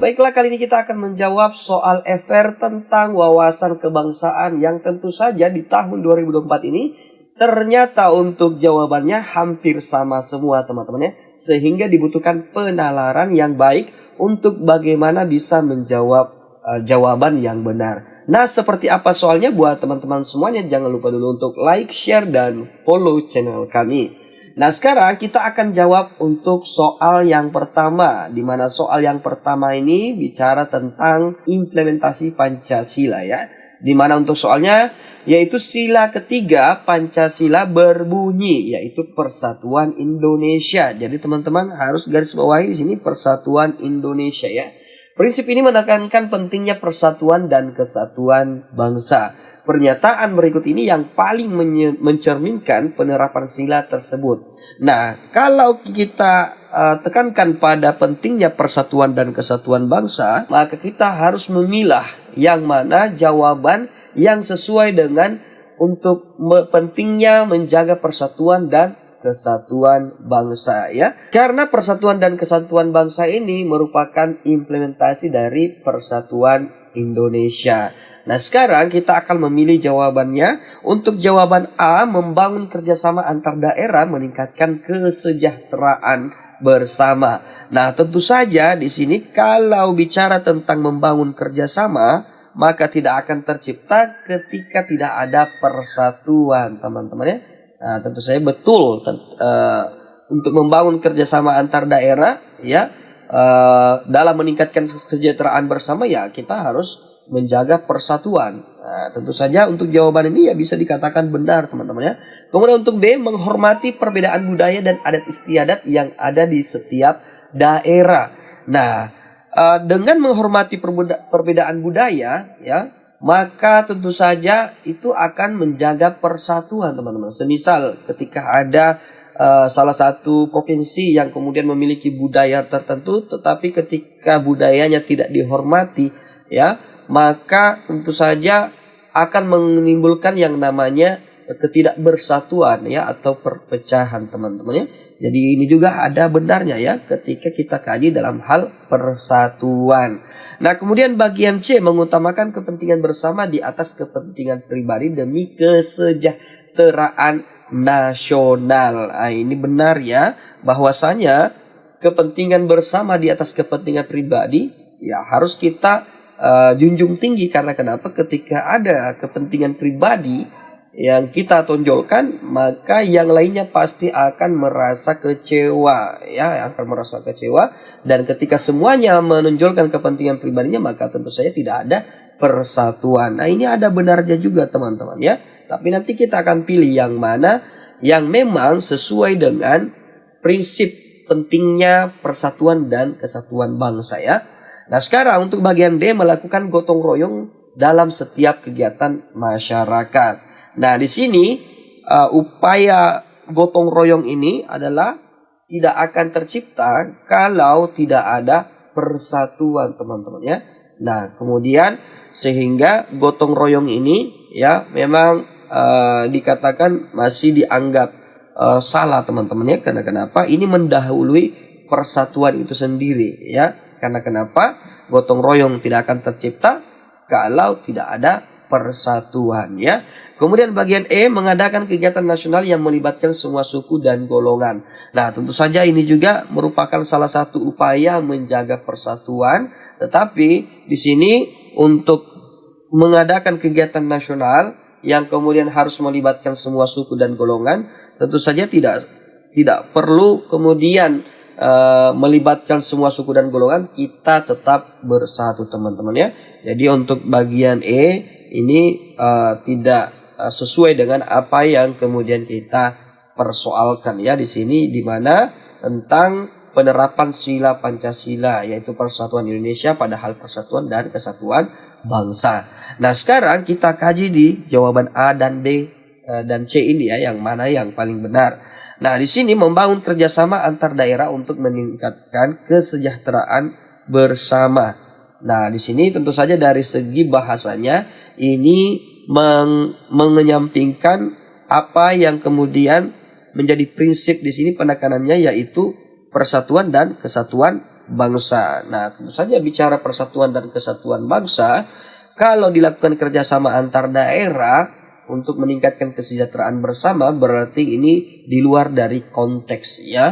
Baiklah, kali ini kita akan menjawab soal FR tentang wawasan kebangsaan yang tentu saja di tahun 2024 ini ternyata untuk jawabannya hampir sama semua teman-teman ya. Sehingga dibutuhkan penalaran yang baik untuk bagaimana bisa menjawab jawaban yang benar. Nah, seperti apa soalnya buat teman-teman semuanya? Jangan lupa dulu untuk like, share, dan follow channel kami. Nah, sekarang kita akan jawab untuk soal yang pertama, di mana soal yang pertama ini bicara tentang implementasi Pancasila ya. Di mana untuk soalnya yaitu sila ketiga Pancasila berbunyi yaitu Persatuan Indonesia. Jadi teman-teman harus garis bawahi di sini Persatuan Indonesia ya. Prinsip ini menekankan pentingnya persatuan dan kesatuan bangsa. Pernyataan berikut ini yang paling mencerminkan penerapan sila tersebut. Nah, kalau kita tekankan pada pentingnya persatuan dan kesatuan bangsa, maka kita harus memilah yang mana jawaban yang sesuai dengan untuk pentingnya menjaga persatuan dan kesatuan bangsa ya. Karena persatuan dan kesatuan bangsa ini merupakan implementasi dari Persatuan Indonesia. Nah, sekarang kita akan memilih jawabannya. Untuk jawaban A, membangun kerjasama antar daerah meningkatkan kesejahteraan bersama. Nah, tentu saja di sini kalau bicara tentang membangun kerjasama, maka tidak akan tercipta ketika tidak ada persatuan, teman-teman ya. Nah, tentu saja betul untuk membangun kerjasama antar daerah ya, dalam meningkatkan kesejahteraan bersama ya kita harus menjaga persatuan. Nah, tentu saja untuk jawaban ini ya bisa dikatakan benar teman-teman ya. Kemudian untuk B, menghormati perbedaan budaya dan adat istiadat yang ada di setiap daerah. Nah, dengan menghormati perbedaan budaya ya, maka tentu saja itu akan menjaga persatuan teman-teman. Semisal ketika ada salah satu provinsi yang kemudian memiliki budaya tertentu, tetapi ketika budayanya tidak dihormati ya, maka tentu saja akan menimbulkan yang namanya ketidakbersatuan ya, atau perpecahan teman-teman ya. Jadi ini juga ada benarnya ya ketika kita kaji dalam hal persatuan. Nah, kemudian bagian C, mengutamakan kepentingan bersama di atas kepentingan pribadi demi kesejahteraan nasional. Nah, ini benar ya, bahwasanya kepentingan bersama di atas kepentingan pribadi ya harus kita junjung tinggi. Karena kenapa? Ketika ada kepentingan pribadi yang kita tonjolkan, maka yang lainnya pasti akan merasa kecewa ya, akan merasa kecewa. Dan ketika semuanya menonjolkan kepentingan pribadinya, maka tentu saja tidak ada persatuan. Nah, ini ada benarnya juga teman-teman ya. Tapi nanti kita akan pilih yang mana yang memang sesuai dengan prinsip pentingnya persatuan dan kesatuan bangsa ya. Nah, sekarang untuk bagian D, melakukan gotong royong dalam setiap kegiatan masyarakat. Nah, di sini upaya gotong royong ini adalah tidak akan tercipta kalau tidak ada persatuan teman-teman ya. Nah, kemudian sehingga gotong royong ini ya memang dikatakan masih dianggap salah teman-teman ya. Karena kenapa? Ini mendahului persatuan itu sendiri ya. Karena kenapa? Gotong royong tidak akan tercipta kalau tidak ada persatuan ya. Kemudian bagian E, mengadakan kegiatan nasional yang melibatkan semua suku dan golongan. Nah, tentu saja ini juga merupakan salah satu upaya menjaga persatuan. Tetapi di sini untuk mengadakan kegiatan nasional yang kemudian harus melibatkan semua suku dan golongan, tentu saja tidak perlu kemudian melibatkan semua suku dan golongan, kita tetap bersatu teman-teman ya. Jadi untuk bagian E ini tidak sesuai dengan apa yang kemudian kita persoalkan ya di sini, di mana tentang penerapan sila Pancasila yaitu Persatuan Indonesia pada hal persatuan dan kesatuan bangsa. Nah, sekarang kita kaji di jawaban A dan B dan C ini ya, yang mana yang paling benar. Nah, di sini membangun kerjasama antar daerah untuk meningkatkan kesejahteraan bersama. Nah, di sini tentu saja dari segi bahasanya ini mengenyampingkan apa yang kemudian menjadi prinsip di sini penekanannya, yaitu persatuan dan kesatuan bangsa. Nah, tentu saja bicara persatuan dan kesatuan bangsa, kalau dilakukan kerjasama antar daerah untuk meningkatkan kesejahteraan bersama, berarti ini di luar dari konteks ya.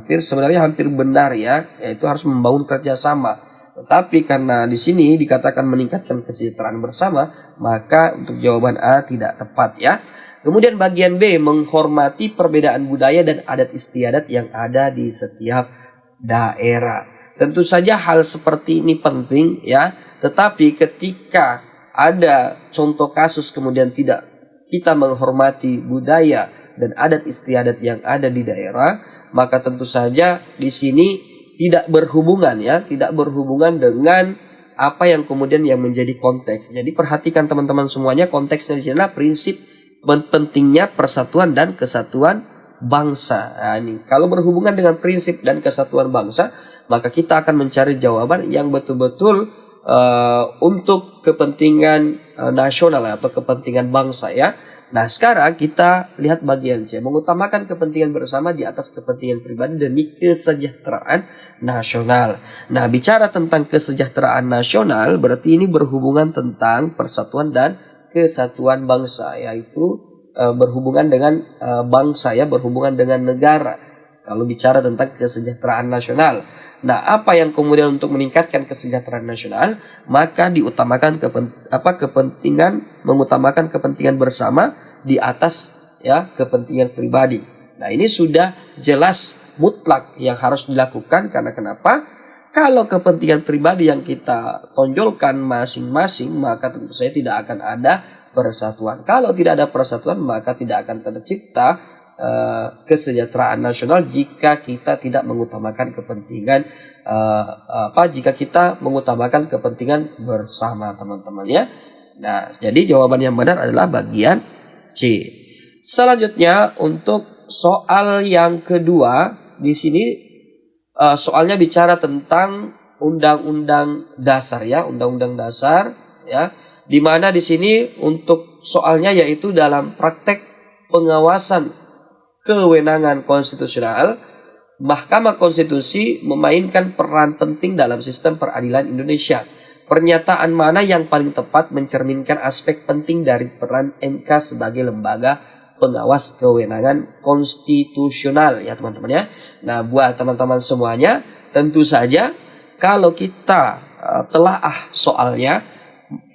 Sebenarnya hampir benar ya, yaitu harus membangun kerjasama. Tetapi karena di sini dikatakan meningkatkan kesejahteraan bersama, maka untuk jawaban A tidak tepat ya. Kemudian bagian B, menghormati perbedaan budaya dan adat istiadat yang ada di setiap daerah. Tentu saja hal seperti ini penting ya. Tetapi ketika ada contoh kasus kemudian tidak kita menghormati budaya dan adat istiadat yang ada di daerah, maka tentu saja di sini tidak berhubungan ya, tidak berhubungan dengan apa yang kemudian yang menjadi konteks. Jadi perhatikan teman-teman semuanya, konteksnya di sini adalah prinsip pentingnya persatuan dan kesatuan bangsa. Nah, ini kalau berhubungan dengan prinsip dan kesatuan bangsa, maka kita akan mencari jawaban yang betul-betul untuk kepentingan nasional atau kepentingan bangsa ya. Nah, sekarang kita lihat bagian C, mengutamakan kepentingan bersama di atas kepentingan pribadi demi kesejahteraan nasional. Nah, bicara tentang kesejahteraan nasional berarti ini berhubungan tentang persatuan dan kesatuan bangsa, yaitu berhubungan dengan bangsa ya, berhubungan dengan negara. Kalau bicara tentang kesejahteraan nasional. Nah, apa yang kemudian untuk meningkatkan kesejahteraan nasional, maka diutamakan mengutamakan kepentingan bersama di atas ya kepentingan pribadi. Nah, ini sudah jelas mutlak yang harus dilakukan, karena kenapa? Kalau kepentingan pribadi yang kita tonjolkan masing-masing, maka tentu saja tidak akan ada persatuan. Kalau tidak ada persatuan, maka tidak akan tercipta kesejahteraan nasional jika kita tidak mengutamakan kepentingan jika kita mengutamakan kepentingan bersama, teman-teman ya. Nah, jadi jawaban yang benar adalah bagian C. Selanjutnya untuk soal yang kedua, di sini soalnya bicara tentang undang-undang dasar ya, undang-undang dasar ya. Di mana di sini untuk soalnya yaitu dalam praktek pengawasan kewenangan konstitusional, Mahkamah Konstitusi memainkan peran penting dalam sistem peradilan Indonesia. Pernyataan mana yang paling tepat mencerminkan aspek penting dari peran MK sebagai lembaga pengawas kewenangan konstitusional ya teman-teman ya. Nah, buat teman-teman semuanya, tentu saja kalau kita telaah soalnya,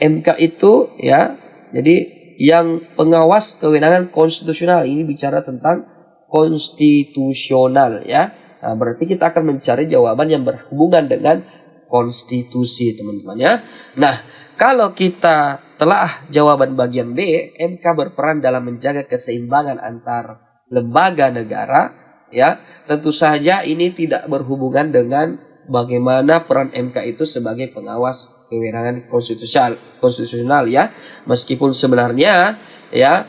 MK itu ya, jadi yang pengawas kewenangan konstitusional ini bicara tentang konstitusional ya. Nah, berarti kita akan mencari jawaban yang berhubungan dengan konstitusi, teman-teman ya. Nah, kalau kita telah jawaban bagian B, MK berperan dalam menjaga keseimbangan antar lembaga negara ya. Tentu saja ini tidak berhubungan dengan bagaimana peran MK itu sebagai pengawas kewenangan konstitusional ya. Meskipun sebenarnya ya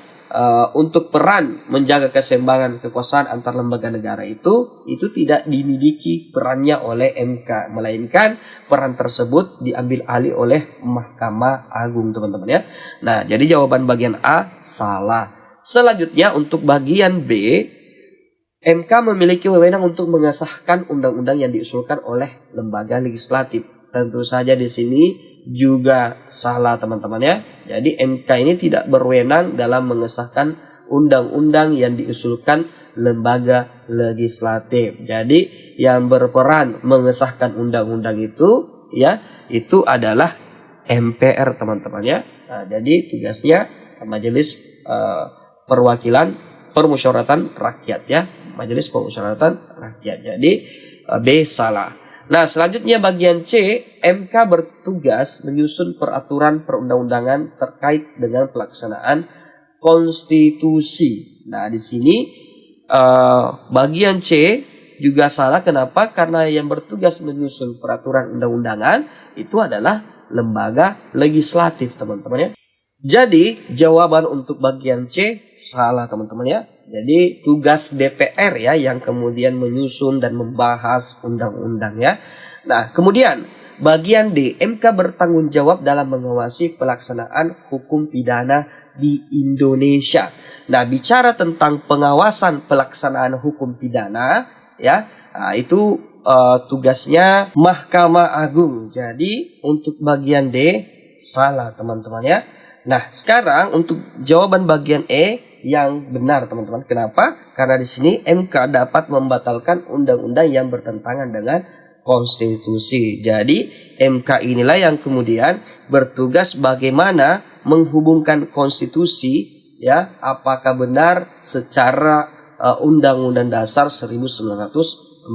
untuk peran menjaga keseimbangan kekuasaan antar lembaga negara itu tidak dimiliki perannya oleh MK, melainkan peran tersebut diambil alih oleh Mahkamah Agung, teman-teman ya. Nah, jadi jawaban bagian A salah. Selanjutnya untuk bagian B, MK memiliki wewenang untuk mengesahkan undang-undang yang diusulkan oleh lembaga legislatif. Tentu saja di sini juga salah, teman-teman ya. Jadi MK ini tidak berwenang dalam mengesahkan undang-undang yang diusulkan lembaga legislatif. Jadi yang berperan mengesahkan undang-undang itu ya, itu adalah MPR, teman-teman ya. Nah, jadi tugasnya Majelis Permusyawaratan Rakyat ya. Majelis Permusyawaratan Rakyat. Jadi B salah. Nah, selanjutnya bagian C, MK bertugas menyusun peraturan perundang-undangan terkait dengan pelaksanaan konstitusi. Nah, di sini bagian C juga salah. Kenapa? Karena yang bertugas menyusun peraturan undang-undangan itu adalah lembaga legislatif, teman-teman ya. Jadi jawaban untuk bagian C salah, teman-teman ya. Jadi tugas DPR ya yang kemudian menyusun dan membahas undang-undang ya. Nah, kemudian bagian D, MK bertanggung jawab dalam mengawasi pelaksanaan hukum pidana di Indonesia. Nah, bicara tentang pengawasan pelaksanaan hukum pidana ya, nah, itu tugasnya Mahkamah Agung. Jadi untuk bagian D salah teman-teman ya. Nah, sekarang untuk jawaban bagian E yang benar teman-teman. Kenapa? Karena di sini MK dapat membatalkan undang-undang yang bertentangan dengan konstitusi. Jadi MK inilah yang kemudian bertugas bagaimana menghubungkan konstitusi ya, apakah benar secara Undang-Undang Dasar 1945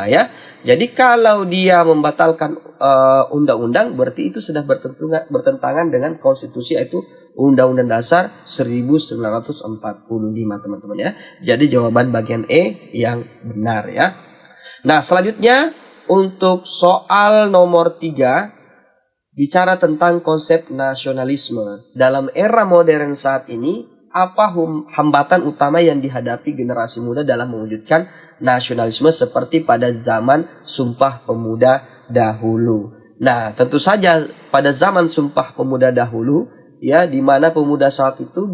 ya. Jadi kalau dia membatalkan undang-undang berarti itu sudah bertentangan dengan konstitusi, yaitu Undang-Undang Dasar 1945 teman-teman ya. Jadi jawaban bagian E yang benar ya. Nah, selanjutnya untuk soal nomor 3 bicara tentang konsep nasionalisme. Dalam era modern saat ini, apa hambatan utama yang dihadapi generasi muda dalam mewujudkan nasionalisme seperti pada zaman Sumpah Pemuda dahulu? Nah, tentu saja pada zaman Sumpah Pemuda dahulu, ya, di mana pemuda saat itu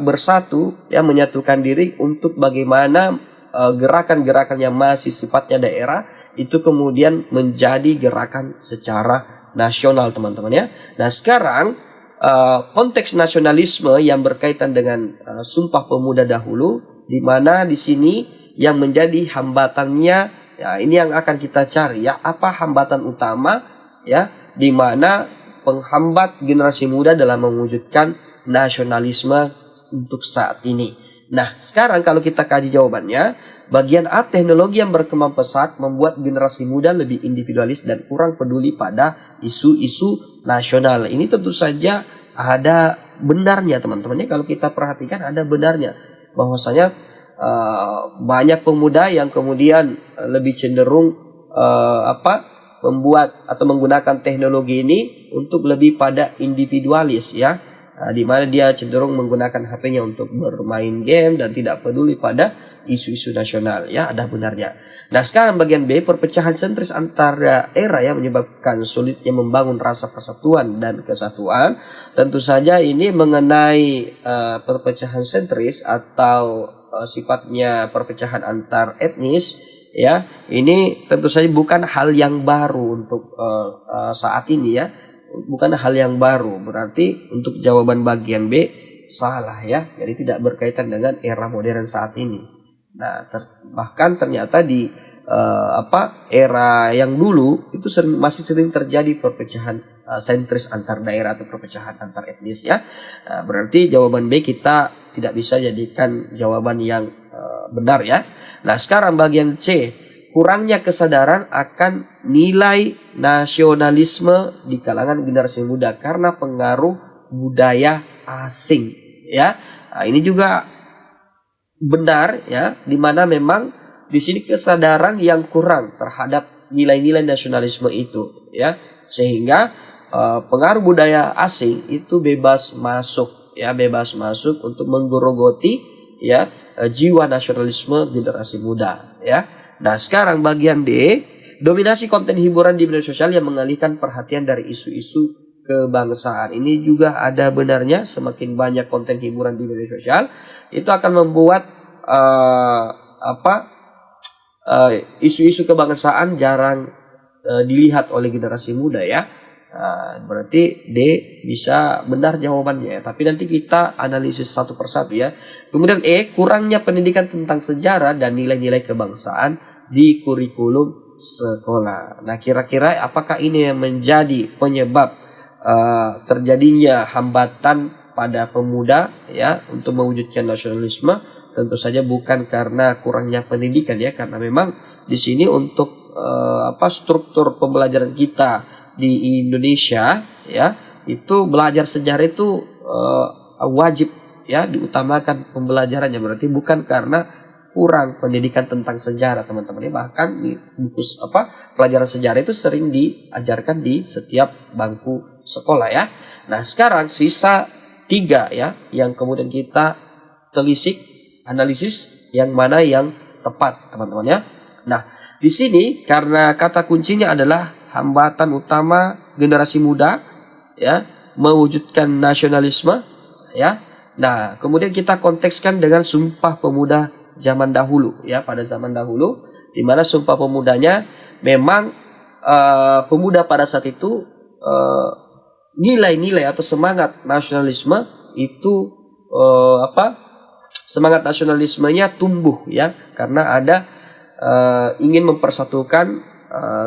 bersatu, ya, menyatukan diri untuk bagaimana gerakan-gerakan yang masih sifatnya daerah itu kemudian menjadi gerakan secara nasional teman-teman ya. Nah, sekarang konteks nasionalisme yang berkaitan dengan Sumpah Pemuda dahulu, di mana di sini yang menjadi hambatannya, ya, ini yang akan kita cari ya, apa hambatan utama ya, di mana penghambat generasi muda dalam mewujudkan nasionalisme untuk saat ini. Nah, sekarang kalau kita kaji jawabannya, bagian A, teknologi yang berkembang pesat membuat generasi muda lebih individualis dan kurang peduli pada isu-isu nasional. Ini tentu saja ada benarnya teman-teman. Kalau kita perhatikan ada benarnya bahwasanya banyak pemuda yang kemudian lebih cenderung membuat atau menggunakan teknologi ini untuk lebih pada individualis ya. Di mana dia cenderung menggunakan HP-nya untuk bermain game dan tidak peduli pada isu-isu nasional ya, ada benarnya. Nah, sekarang bagian B, perpecahan sentris antara era yang menyebabkan sulitnya membangun rasa persatuan dan kesatuan. Tentu saja ini mengenai perpecahan sentris atau sifatnya perpecahan antar etnis ya. Ini tentu saja bukan hal yang baru untuk saat ini ya. Bukan hal yang baru, berarti untuk jawaban bagian B salah ya. Jadi tidak berkaitan dengan era modern saat ini. Nah, bahkan ternyata di era yang dulu itu masih sering terjadi perpecahan sentris antar daerah atau perpecahan antar etnis ya. Berarti jawaban B kita tidak bisa jadikan jawaban yang benar ya. Nah, sekarang bagian C, kurangnya kesadaran akan nilai nasionalisme di kalangan generasi muda karena pengaruh budaya asing ya. Nah, ini juga benar ya, di mana memang di sini kesadaran yang kurang terhadap nilai-nilai nasionalisme itu ya, sehingga pengaruh budaya asing itu bebas masuk ya, bebas masuk untuk menggerogoti ya jiwa nasionalisme generasi muda ya. Nah, sekarang bagian D, dominasi konten hiburan di media sosial yang mengalihkan perhatian dari isu-isu kebangsaan. Ini juga ada benarnya, semakin banyak konten hiburan di media sosial itu akan membuat isu-isu kebangsaan jarang dilihat oleh generasi muda ya. Berarti D bisa benar jawabannya, tapi nanti kita analisis satu persatu ya. Kemudian E, kurangnya pendidikan tentang sejarah dan nilai-nilai kebangsaan di kurikulum sekolah. Nah, kira-kira apakah ini yang menjadi penyebab terjadinya hambatan pada pemuda ya untuk mewujudkan nasionalisme? Tentu saja bukan karena kurangnya pendidikan ya, karena memang di sini untuk struktur pembelajaran kita di Indonesia ya, itu belajar sejarah itu wajib ya, diutamakan pembelajarannya. Berarti bukan karena kurang pendidikan tentang sejarah teman-teman ya, bahkan di buku pelajaran sejarah itu sering diajarkan di setiap bangku sekolah ya. Nah, sekarang sisa 3 ya, yang kemudian kita telisik, analisis yang mana yang tepat teman-teman ya. Nah, di sini karena kata kuncinya adalah hambatan utama generasi muda ya mewujudkan nasionalisme ya. Nah, kemudian kita kontekskan dengan Sumpah Pemuda zaman dahulu ya, pada zaman dahulu di mana Sumpah Pemudanya memang pemuda pada saat itu nilai-nilai atau semangat nasionalisme itu semangat nasionalismenya tumbuh ya, karena ada ingin mempersatukan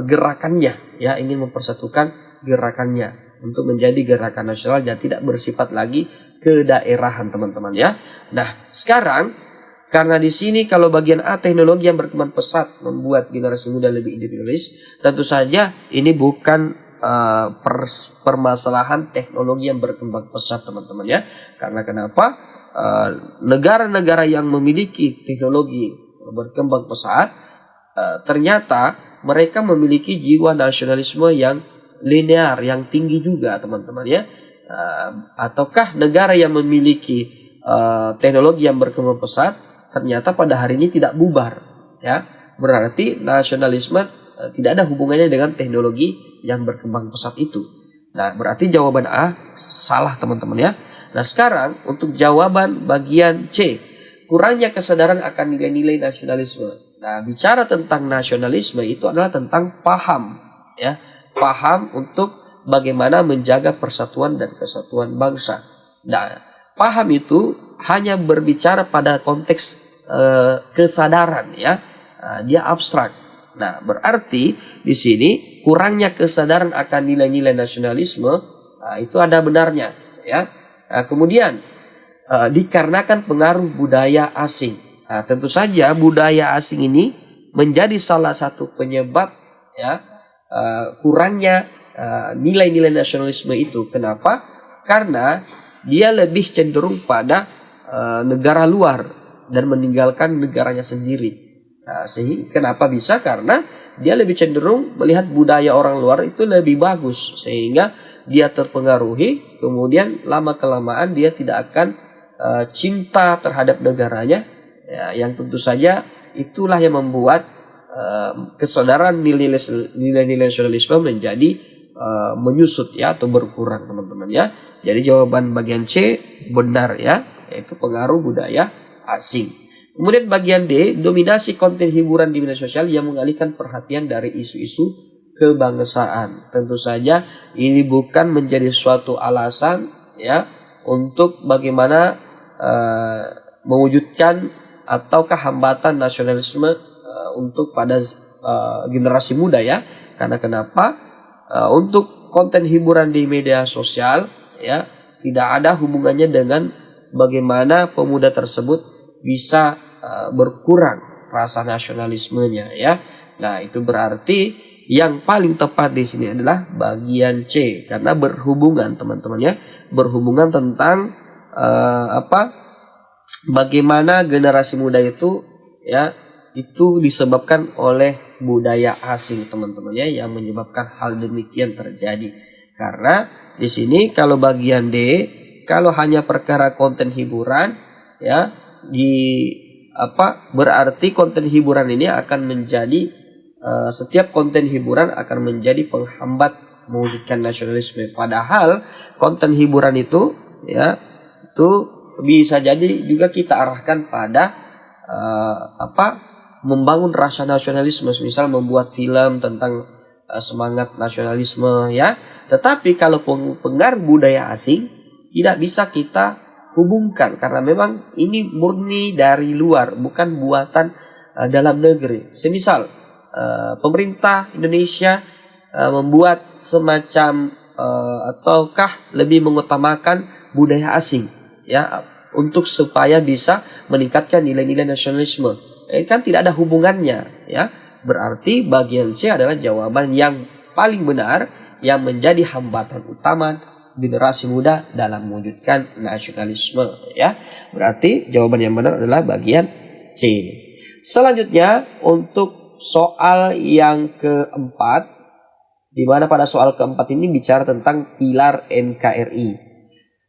gerakannya ya, ingin mempersatukan gerakannya untuk menjadi gerakan nasional dan tidak bersifat lagi kedaerahan teman-teman ya. Nah sekarang karena di sini kalau bagian A, teknologi yang berkembang pesat membuat generasi muda lebih individualis, tentu saja ini bukan permasalahan teknologi yang berkembang pesat teman-teman ya. Karena kenapa? Negara-negara yang memiliki teknologi berkembang pesat ternyata mereka memiliki jiwa nasionalisme yang linear, yang tinggi juga teman-teman ya. Ataukah negara yang memiliki teknologi yang berkembang pesat ternyata pada hari ini tidak bubar ya, berarti nasionalisme tidak ada hubungannya dengan teknologi yang berkembang pesat itu. Nah berarti jawaban A salah teman-teman ya. Nah sekarang untuk jawaban bagian C, kurangnya kesadaran akan nilai-nilai nasionalisme. Nah bicara tentang nasionalisme itu adalah tentang paham ya, paham untuk bagaimana menjaga persatuan dan kesatuan bangsa. Nah paham itu hanya berbicara pada konteks kesadaran ya, dia abstrak. Nah berarti di sini kurangnya kesadaran akan nilai-nilai nasionalisme itu ada benarnya ya. Kemudian dikarenakan pengaruh budaya asing. Tentu saja budaya asing ini menjadi salah satu penyebab ya kurangnya nilai-nilai nasionalisme itu. Kenapa? Karena dia lebih cenderung pada negara luar dan meninggalkan negaranya sendiri. Sehingga kenapa bisa? Karena dia lebih cenderung melihat budaya orang luar itu lebih bagus, sehingga dia terpengaruhi, kemudian lama-kelamaan dia tidak akan cinta terhadap negaranya ya, yang tentu saja itulah yang membuat kesadaran nilai-nilai nasionalisme menjadi menyusut ya, atau berkurang teman-teman ya. Jadi jawaban bagian C benar ya, yaitu pengaruh budaya asing. Kemudian bagian D, dominasi konten hiburan di media sosial yang mengalihkan perhatian dari isu-isu kebangsaan. Tentu saja ini bukan menjadi suatu alasan ya untuk bagaimana mewujudkan ataukah hambatan nasionalisme untuk pada generasi muda ya. Karena kenapa? Untuk konten hiburan di media sosial ya tidak ada hubungannya dengan bagaimana pemuda tersebut bisa berkurang rasa nasionalismenya ya. Nah, itu berarti yang paling tepat di sini adalah bagian C, karena berhubungan teman-teman ya, berhubungan tentang bagaimana generasi muda itu ya itu disebabkan oleh budaya asing teman-teman ya, yang menyebabkan hal demikian terjadi. Karena di sini kalau bagian D, kalau hanya perkara konten hiburan ya berarti konten hiburan ini akan menjadi setiap konten hiburan akan menjadi penghambat mewujudkan nasionalisme. Padahal konten hiburan itu ya itu bisa jadi juga kita arahkan pada membangun rasa nasionalisme, misal membuat film tentang semangat nasionalisme ya. Tetapi kalau pengaruh budaya asing tidak bisa kita hubungkan, karena memang ini murni dari luar, bukan buatan dalam negeri. Semisal pemerintah Indonesia membuat semacam ataukah lebih mengutamakan budaya asing ya untuk supaya bisa meningkatkan nilai-nilai nasionalisme. Kan tidak ada hubungannya ya. Berarti bagian C adalah jawaban yang paling benar yang menjadi hambatan utama generasi muda dalam mewujudkan nasionalisme ya. Berarti jawaban yang benar adalah bagian C. Selanjutnya untuk soal yang keempat, di mana pada soal keempat ini bicara tentang pilar NKRI.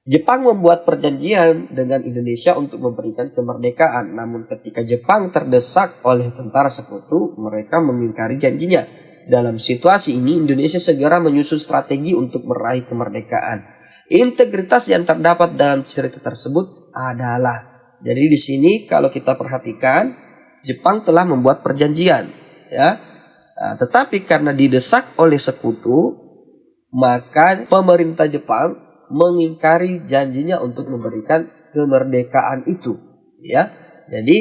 Jepang membuat perjanjian dengan Indonesia untuk memberikan kemerdekaan. Namun ketika Jepang terdesak oleh tentara sekutu, mereka mengingkari janjinya. Dalam situasi ini, Indonesia segera menyusun strategi untuk meraih kemerdekaan. Integritas yang terdapat dalam cerita tersebut adalah, jadi di sini kalau kita perhatikan, Jepang telah membuat perjanjian ya. Nah, tetapi karena didesak oleh sekutu, maka pemerintah Jepang mengingkari janjinya untuk memberikan kemerdekaan itu, ya. Jadi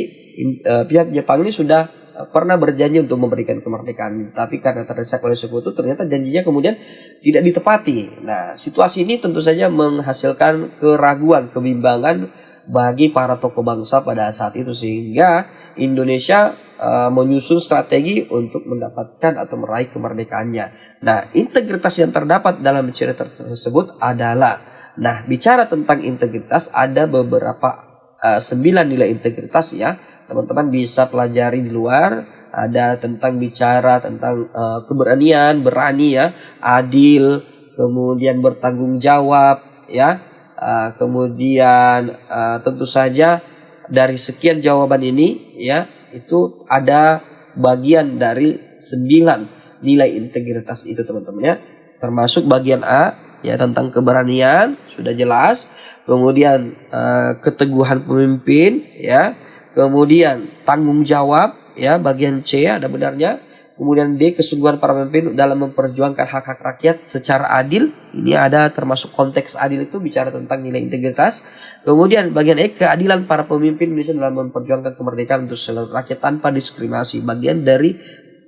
pihak Jepang ini sudah pernah berjanji untuk memberikan kemerdekaan, tapi karena terdesak oleh sekutu, ternyata janjinya kemudian tidak ditepati. Nah, situasi ini tentu saja menghasilkan keraguan, kebimbangan bagi para tokoh bangsa pada saat itu, sehingga Indonesia menyusun strategi untuk mendapatkan atau meraih kemerdekaannya. Nah, integritas yang terdapat dalam cerita tersebut adalah, nah, bicara tentang integritas, ada beberapa 9 nilai integritas, ya. Teman-teman bisa pelajari di luar. Ada tentang bicara tentang keberanian, berani, ya, adil, kemudian bertanggung jawab, ya. Kemudian tentu saja dari sekian jawaban ini, ya, itu ada bagian dari 9 nilai integritas itu, teman-teman, ya. Termasuk bagian A, ya, tentang keberanian, sudah jelas. Kemudian keteguhan pemimpin, ya. Kemudian tanggung jawab, ya, bagian C ada benarnya. Kemudian D, kesungguhan para pemimpin dalam memperjuangkan hak-hak rakyat secara adil. Ini ada termasuk konteks adil itu bicara tentang nilai integritas. Kemudian bagian E, keadilan para pemimpin Indonesia dalam memperjuangkan kemerdekaan untuk seluruh rakyat tanpa diskriminasi. Bagian dari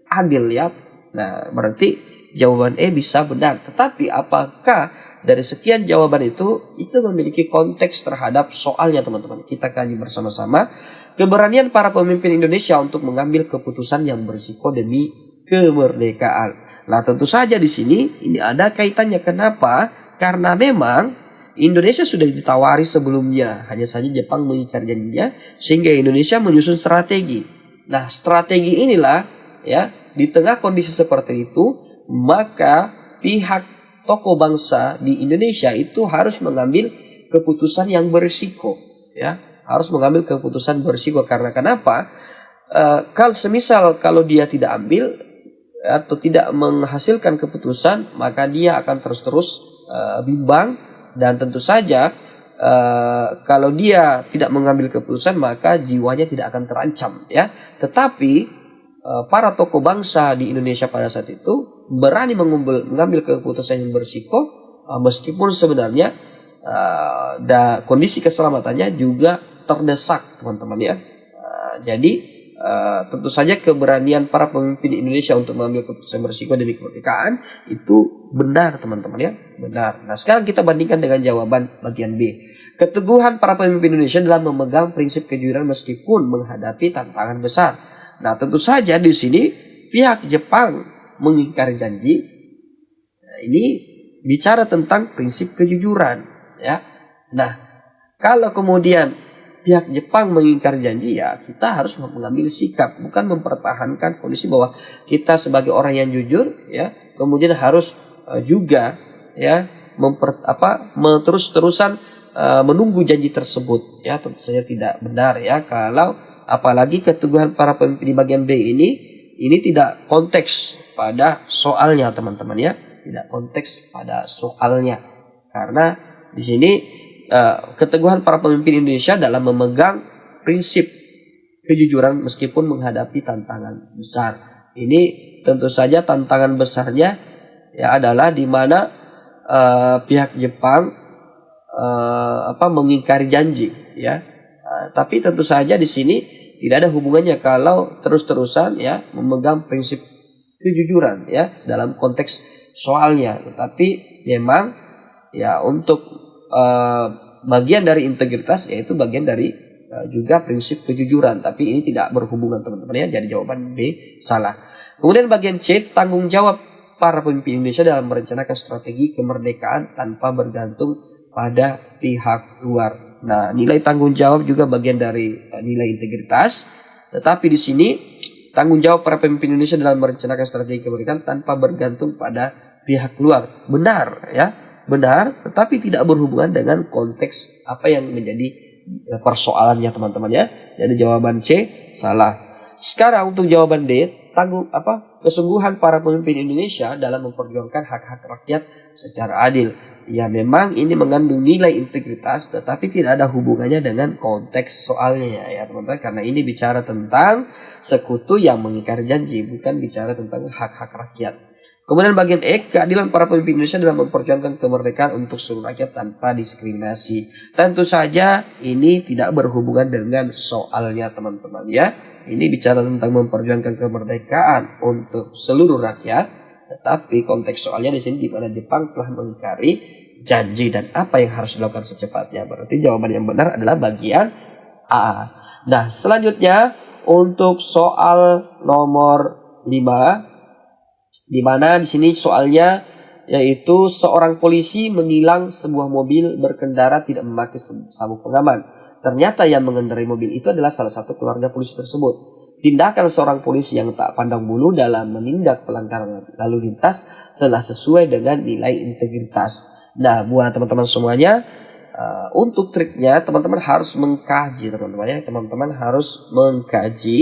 adil, ya. Nah, berarti jawaban E bisa benar. Tetapi apakah dari sekian jawaban itu memiliki konteks terhadap soalnya, teman-teman? Kita kaji bersama-sama. Keberanian para pemimpin Indonesia untuk mengambil keputusan yang berisiko demi kemerdekaan. Nah, tentu saja di sini ini ada kaitannya. Kenapa? Karena memang Indonesia sudah ditawari sebelumnya, hanya saja Jepang mengingkari janjinya, sehingga Indonesia menyusun strategi. Nah, strategi inilah, ya, di tengah kondisi seperti itu, maka pihak tokoh bangsa di Indonesia itu harus mengambil keputusan yang berisiko, ya. Harus mengambil keputusan berisiko. Karena kenapa? Kalau dia tidak ambil atau tidak menghasilkan keputusan, maka dia akan terus-terus bimbang. Dan tentu saja kalau dia tidak mengambil keputusan, maka jiwanya tidak akan terancam, ya. Tetapi para tokoh bangsa di Indonesia pada saat itu berani mengambil keputusan yang berisiko, meskipun sebenarnya kondisi keselamatannya juga terdesak, teman-teman, ya. Jadi tentu saja keberanian para pemimpin Indonesia untuk mengambil keputusan berisiko demi kemerdekaan itu benar, teman-teman, ya, benar. Nah, sekarang kita bandingkan dengan jawaban bagian B. Keteguhan para pemimpin Indonesia dalam memegang prinsip kejujuran meskipun menghadapi tantangan besar. Nah, tentu saja di sini pihak Jepang mengingkari janji. Nah, ini bicara tentang prinsip kejujuran, ya. Nah, kalau kemudian pihak Jepang mengingkari janji, ya, kita harus mengambil sikap, bukan mempertahankan kondisi bahwa kita sebagai orang yang jujur, ya, kemudian harus juga, ya, terus-terusan menunggu janji tersebut, ya. Tentu saja tidak benar, ya, kalau apalagi keteguhan para pemimpin di bagian B ini tidak konteks pada soalnya, teman-teman, ya, tidak konteks pada soalnya. Karena di sini keteguhan para pemimpin Indonesia dalam memegang prinsip kejujuran meskipun menghadapi tantangan besar. Ini tentu saja tantangan besarnya, ya, adalah di mana pihak Jepang mengingkari janji, ya. Tapi tentu saja di sini tidak ada hubungannya kalau terus-terusan, ya, memegang prinsip kejujuran, ya, dalam konteks soalnya. Tetapi memang, ya, untuk bagian dari integritas, yaitu bagian dari juga prinsip kejujuran, tapi ini tidak berhubungan, teman-teman, ya. Jadi jawaban B salah. Kemudian bagian C, tanggung jawab para pemimpin Indonesia dalam merencanakan strategi kemerdekaan tanpa bergantung pada pihak luar. Nah, nilai tanggung jawab juga bagian dari nilai integritas. Tetapi di sini tanggung jawab para pemimpin Indonesia dalam merencanakan strategi kemerdekaan tanpa bergantung pada pihak luar. Benar, ya. Benar, tetapi tidak berhubungan dengan konteks apa yang menjadi persoalannya, teman-teman, ya. Jadi jawaban C salah. Sekarang untuk jawaban D, kesungguhan para pemimpin Indonesia dalam memperjuangkan hak-hak rakyat secara adil. Ya memang ini mengandung nilai integritas, tetapi tidak ada hubungannya dengan konteks soalnya ya teman-teman, karena ini bicara tentang sekutu yang mengingkari janji, bukan bicara tentang hak-hak rakyat. Kemudian bagian E, keadilan para pemimpin Indonesia dalam memperjuangkan kemerdekaan untuk seluruh rakyat tanpa diskriminasi. Tentu saja ini tidak berhubungan dengan soalnya teman-teman ya. Ini bicara tentang memperjuangkan kemerdekaan untuk seluruh rakyat. Tetapi konteks soalnya di sini di mana Jepang telah mengingkari janji dan apa yang harus dilakukan secepatnya. Berarti jawaban yang benar adalah bagian A. Nah, selanjutnya untuk soal nomor 5, di mana di sini soalnya yaitu seorang polisi menilang sebuah mobil berkendara tidak memakai sabuk pengaman. Ternyata yang mengendarai mobil itu adalah salah satu keluarga polisi tersebut. Tindakan seorang polisi yang tak pandang bulu dalam menindak pelanggaran lalu lintas telah sesuai dengan nilai integritas. Nah, buat teman-teman semuanya, untuk triknya teman-teman harus mengkaji teman-teman ya. Teman-teman harus mengkaji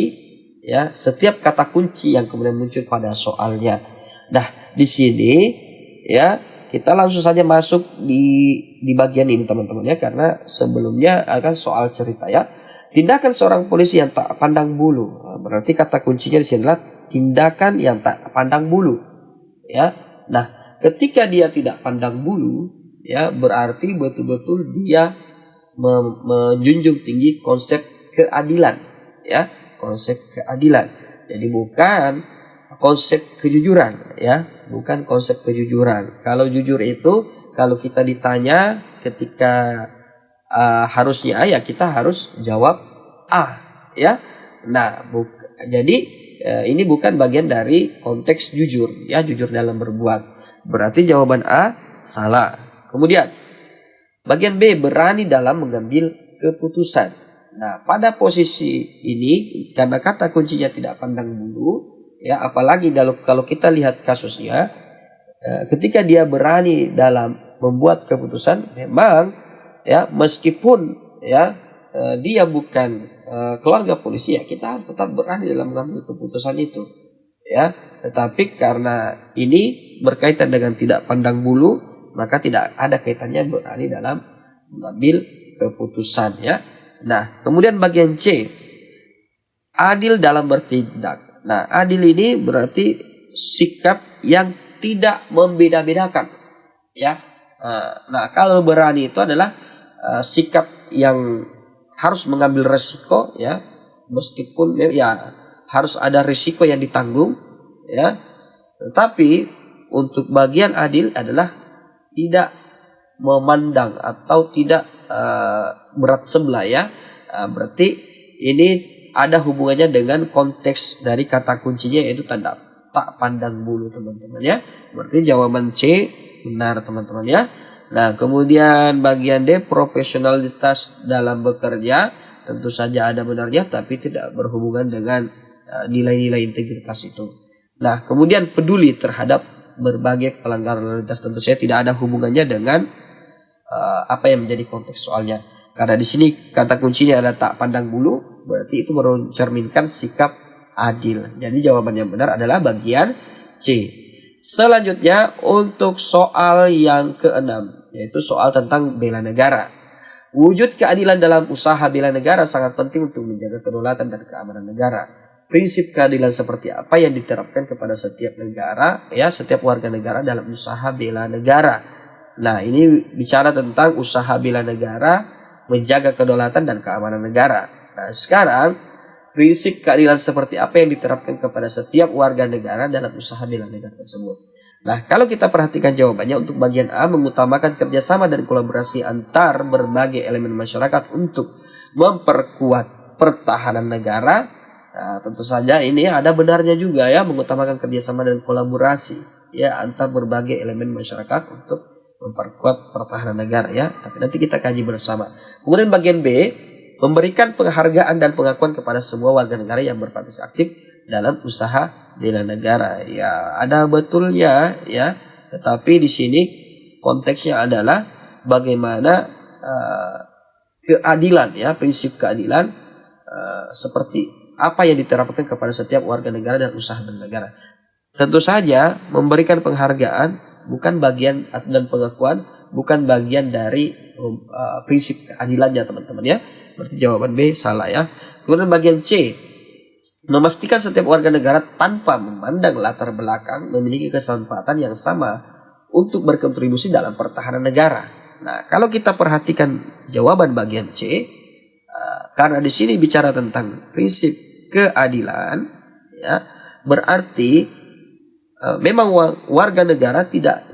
ya setiap kata kunci yang kemudian muncul pada soalnya. Nah, di sini ya kita langsung saja masuk di bagian ini teman-teman ya, karena sebelumnya akan soal cerita ya. Tindakan seorang polisi yang tak pandang bulu. Berarti kata kuncinya di sini adalah tindakan yang tak pandang bulu. Ya. Nah, ketika dia tidak pandang bulu, ya berarti betul-betul dia menjunjung tinggi konsep keadilan, ya, konsep keadilan. Jadi bukan konsep kejujuran, ya, bukan konsep kejujuran. Kalau jujur itu, kalau kita ditanya ketika harusnya A, ya kita harus jawab A ya. Nah, jadi ini bukan bagian dari konteks jujur ya, jujur dalam berbuat. Berarti jawaban A salah. Kemudian bagian B, berani dalam mengambil keputusan. Nah, pada posisi ini karena kata kuncinya tidak pandang bulu ya, apalagi kalau kita lihat kasusnya ketika dia berani dalam membuat keputusan, memang ya meskipun ya dia bukan keluarga polisi ya, kita harus tetap berani dalam mengambil keputusan itu ya. Tetapi karena ini berkaitan dengan tidak pandang bulu, maka tidak ada kaitannya berani dalam mengambil keputusan ya. Nah, kemudian bagian C, adil dalam bertindak. Nah, adil ini berarti sikap yang tidak membeda-bedakan ya. Nah, kalau berani itu adalah sikap yang harus mengambil resiko ya, meskipun ya harus ada risiko yang ditanggung ya. Tetapi untuk bagian adil adalah tidak memandang atau tidak berat sebelah ya. Berarti ini ada hubungannya dengan konteks dari kata kuncinya, yaitu tanda tak pandang bulu teman-teman ya. Berarti jawaban C benar teman-teman ya. Nah, kemudian bagian D, profesionalitas dalam bekerja, tentu saja ada benarnya tapi tidak berhubungan dengan nilai-nilai integritas itu. Nah, kemudian peduli terhadap berbagai pelanggaran lalu lintas, tentu saja tidak ada hubungannya dengan apa yang menjadi konteks soalnya. Karena di sini kata kuncinya adalah tak pandang bulu, berarti itu mencerminkan sikap adil. Jadi jawaban yang benar adalah bagian C. Selanjutnya untuk soal yang keenam, yaitu soal tentang bela negara. Wujud keadilan dalam usaha bela negara sangat penting untuk menjaga kedaulatan dan keamanan negara. Prinsip keadilan seperti apa yang diterapkan kepada setiap negara, ya, setiap warga negara dalam usaha bela negara. Nah, ini bicara tentang usaha bela negara, menjaga kedaulatan dan keamanan negara. Nah, sekarang prinsip keadilan seperti apa yang diterapkan kepada setiap warga negara dalam usaha bela negara tersebut. Nah, kalau kita perhatikan jawabannya untuk bagian A, mengutamakan kerjasama dan kolaborasi antar berbagai elemen masyarakat untuk memperkuat pertahanan negara. Nah, tentu saja ini ada benarnya juga ya, mengutamakan kerjasama dan kolaborasi ya antar berbagai elemen masyarakat untuk memperkuat pertahanan negara ya. Tapi nanti kita kaji bersama. Kemudian bagian B, memberikan penghargaan dan pengakuan kepada semua warga negara yang berpartisipasi aktif dalam usaha bela negara. Ya, ada betulnya ya, tetapi di sini konteksnya adalah bagaimana keadilan ya, prinsip keadilan seperti apa yang diterapkan kepada setiap warga negara dan usaha negara. Tentu saja memberikan penghargaan bukan bagian dan pengakuan, bukan bagian dari prinsip keadilannya teman-teman ya. Berarti jawaban B salah ya. Kemudian bagian C, memastikan setiap warga negara tanpa memandang latar belakang memiliki kesempatan yang sama untuk berkontribusi dalam pertahanan negara. Nah, kalau kita perhatikan jawaban bagian C, karena di sini bicara tentang prinsip keadilan, ya, berarti memang warga negara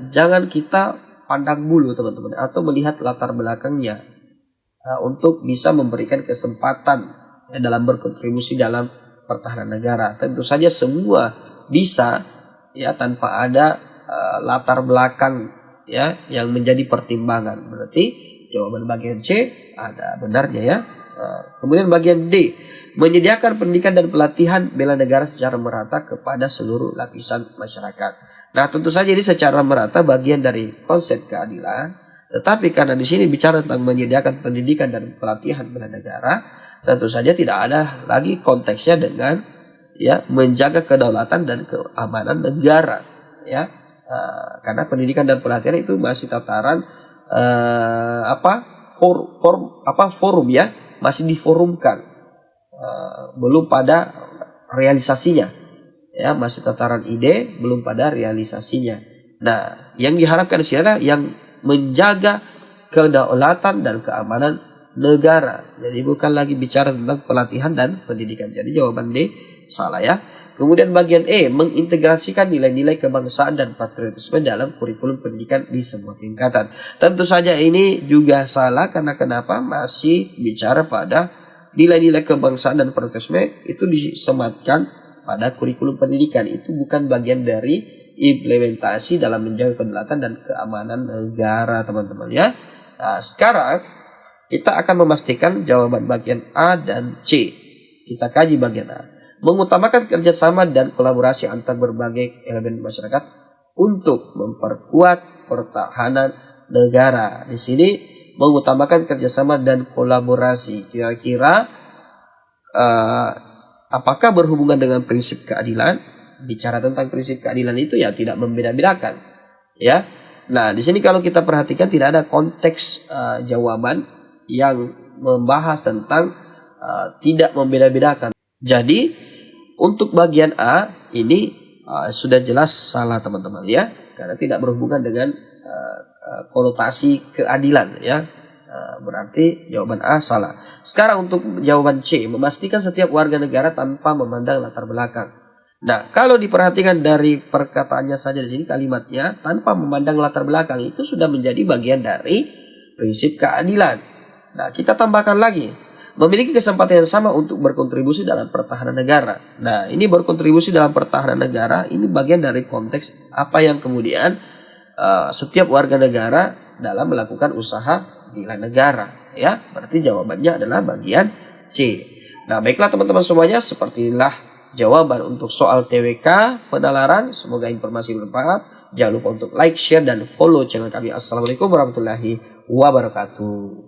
jangan kita pandang bulu teman-teman atau melihat latar belakangnya untuk bisa memberikan kesempatan dalam berkontribusi dalam pertahanan negara. Tentu saja semua bisa ya tanpa ada latar belakang ya yang menjadi pertimbangan. Berarti jawaban bagian C ada benarnya ya. Kemudian bagian D, menyediakan pendidikan dan pelatihan bela negara secara merata kepada seluruh lapisan masyarakat. Nah, tentu saja ini secara merata bagian dari konsep keadilan. Tetapi karena di sini bicara tentang menyediakan pendidikan dan pelatihan bela negara, tentu saja tidak ada lagi konteksnya dengan ya menjaga kedaulatan dan keamanan negara ya. Karena pendidikan dan pelatihan itu masih tataran forum ya, masih diforumkan, belum pada realisasinya ya, masih tataran ide belum pada realisasinya. Nah, yang diharapkan di sini adalah yang menjaga kedaulatan dan keamanan negara. Jadi bukan lagi bicara tentang pelatihan dan pendidikan. Jadi jawaban D salah ya. Kemudian bagian E, mengintegrasikan nilai-nilai kebangsaan dan patriotisme dalam kurikulum pendidikan di semua tingkatan. Tentu saja ini juga salah karena kenapa? Masih bicara pada nilai-nilai kebangsaan dan patriotisme itu disematkan pada kurikulum pendidikan. Itu bukan bagian dari implementasi dalam menjaga kedaulatan dan keamanan negara teman-teman ya. Nah, sekarang kita akan memastikan jawaban bagian A dan C. Kita kaji bagian A. Mengutamakan kerjasama dan kolaborasi antar berbagai elemen masyarakat untuk memperkuat pertahanan negara. Di sini mengutamakan kerjasama dan kolaborasi. Kira-kira apakah berhubungan dengan prinsip keadilan? Bicara tentang prinsip keadilan itu ya tidak membeda-bedakan. Ya. Nah, di sini kalau kita perhatikan tidak ada konteks jawaban yang membahas tentang tidak membeda-bedakan. Jadi untuk bagian A ini sudah jelas salah teman-teman ya, karena tidak berhubungan dengan konotasi keadilan ya. Berarti jawaban A salah. Sekarang untuk jawaban C, memastikan setiap warga negara tanpa memandang latar belakang. Nah, kalau diperhatikan dari perkataannya saja di sini kalimatnya tanpa memandang latar belakang itu sudah menjadi bagian dari prinsip keadilan. Nah, kita tambahkan lagi, memiliki kesempatan yang sama untuk berkontribusi dalam pertahanan negara. Nah, ini berkontribusi dalam pertahanan negara, ini bagian dari konteks apa yang kemudian setiap warga negara dalam melakukan usaha bela negara. Ya, berarti jawabannya adalah bagian C. Nah, baiklah teman-teman semuanya, seperti inilah jawaban untuk soal TWK penalaran. Semoga informasi bermanfaat. Jangan lupa untuk like, share, dan follow channel kami. Assalamualaikum warahmatullahi wabarakatuh.